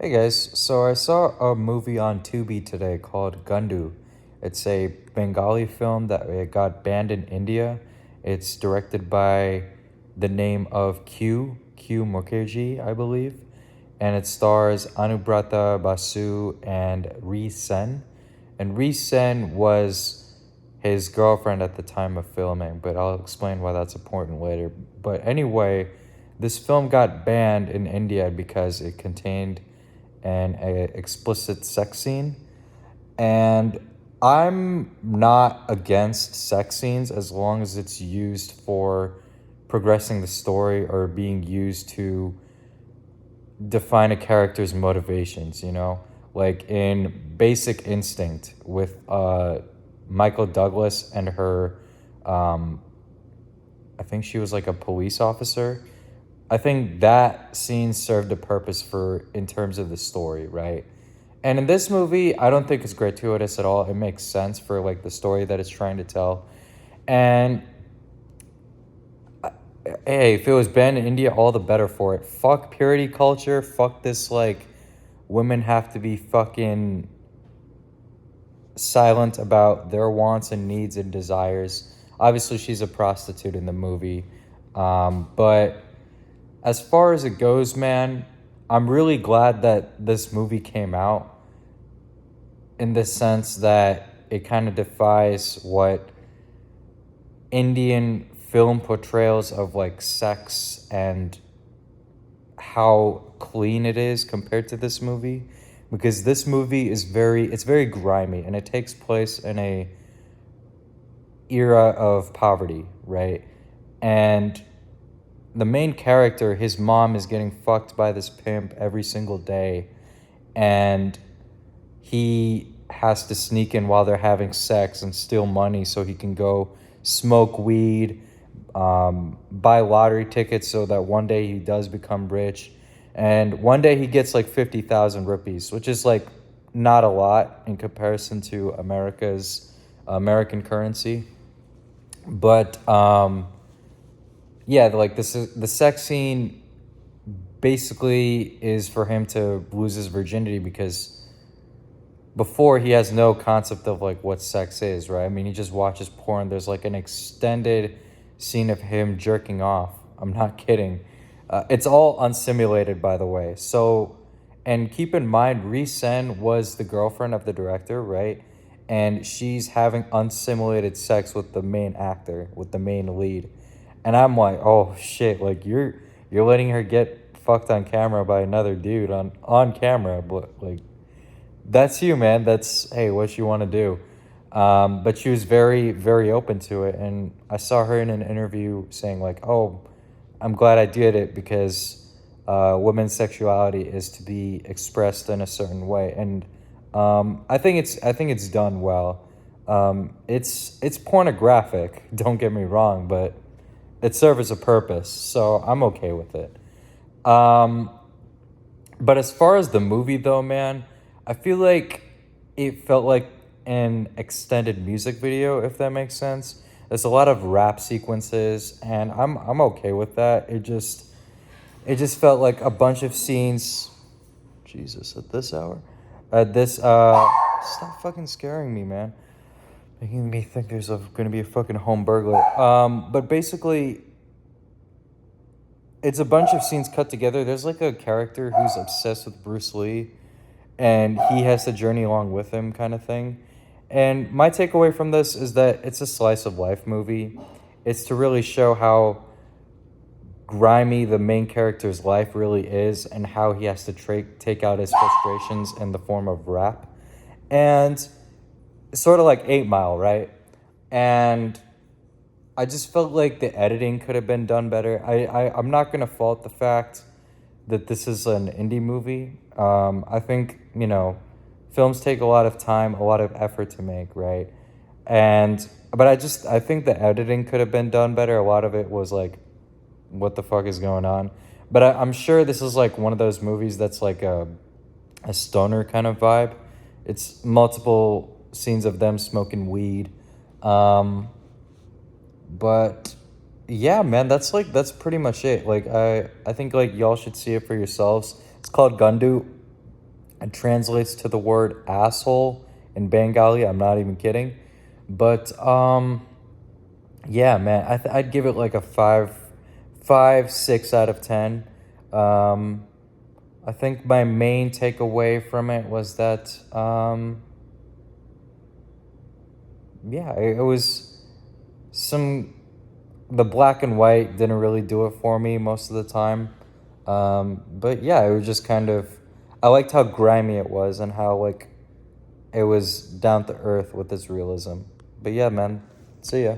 Hey guys, so I saw a movie on Tubi today called Gandu. It's a Bengali film that it got banned in India. It's directed by the name of Q Mukherjee, I believe, and it stars Anubrata Basu and Ree Sen. And Ree Sen was his girlfriend at the time of filming, but I'll explain why that's important later. But anyway, this film got banned in India because it contained an explicit sex scene. And I'm not against sex scenes as long as it's used for progressing the story or being used to define a character's motivations, you know? Like in Basic Instinct with Michael Douglas and her, um, I think she was like a police officer. I think that scene served a purpose for in terms of the story, right? And in this movie, I don't think it's gratuitous at all. It makes sense for like the story that it's trying to tell. And hey, if it was banned in India, all the better for it. Fuck purity culture. Fuck this like women have to be fucking silent about their wants and needs and desires. Obviously, she's a prostitute in the movie. But as far as it goes, man, I'm really glad that this movie came out in the sense that it kind of defies what Indian film portrayals of like sex and how clean it is compared to this movie, because this movie is very grimy and it takes place in a era of poverty, right? And the main character, his mom is getting fucked by this pimp every single day, and he has to sneak in while they're having sex and steal money so he can go smoke weed, buy lottery tickets so that one day he does become rich. And one day he gets like 50,000 rupees, which is like not a lot in comparison to American currency. But yeah, like this is the sex scene basically is for him to lose his virginity because before he has no concept of like what sex is, right? I mean, he just watches porn. There's like an extended scene of him jerking off. I'm not kidding. It's all unsimulated, by the way. So, and keep in mind, Ree Sen was the girlfriend of the director, right? And she's having unsimulated sex with the main actor, with the main lead. And I'm like, oh shit, like you're letting her get fucked on camera by another dude on camera, but like that's you, man. That's hey, what you want to do. But she was very open to it, and I saw her in an interview saying like, "Oh, I'm glad I did it because women's sexuality is to be expressed in a certain way," and I think it's done well. It's pornographic. Don't get me wrong, but it serves a purpose, so I'm okay with it. Um, but as far as the movie, though, man, I feel like it felt like an extended music video, if that makes sense. There's a lot of rap sequences, and I'm okay with that. It just felt like a bunch of scenes. Jesus, at this hour, at this stop fucking scaring me, man. Making me think there's gonna be a fucking home burglar. But basically, it's a bunch of scenes cut together. There's like a character who's obsessed with Bruce Lee, and he has to journey along with him, kind of thing. And my takeaway from this is that it's a slice of life movie. It's to really show how grimy the main character's life really is and how he has to take out his frustrations in the form of rap. And it's sort of like 8 Mile, right? And I just felt like the editing could have been done better. I'm not going to fault the fact that this is an indie movie. I think, films take a lot of time, a lot of effort to make, right? But I think the editing could have been done better. A lot of it was like, what the fuck is going on? But I'm sure this is like one of those movies that's like a stoner kind of vibe. It's multiple scenes of them smoking weed. But yeah, man, that's pretty much it. Like I think like y'all should see it for yourselves. It's called Gandu. It translates to the word asshole in Bengali. I'm not even kidding. But yeah, man, I'd give it like a 6 out of 10. Um, I think my main takeaway from it was that, yeah, it was some, the black and white didn't really do it for me most of the time. But yeah, it was just kind of, I liked how grimy it was and how like it was down to earth with its realism. But yeah, man, see ya.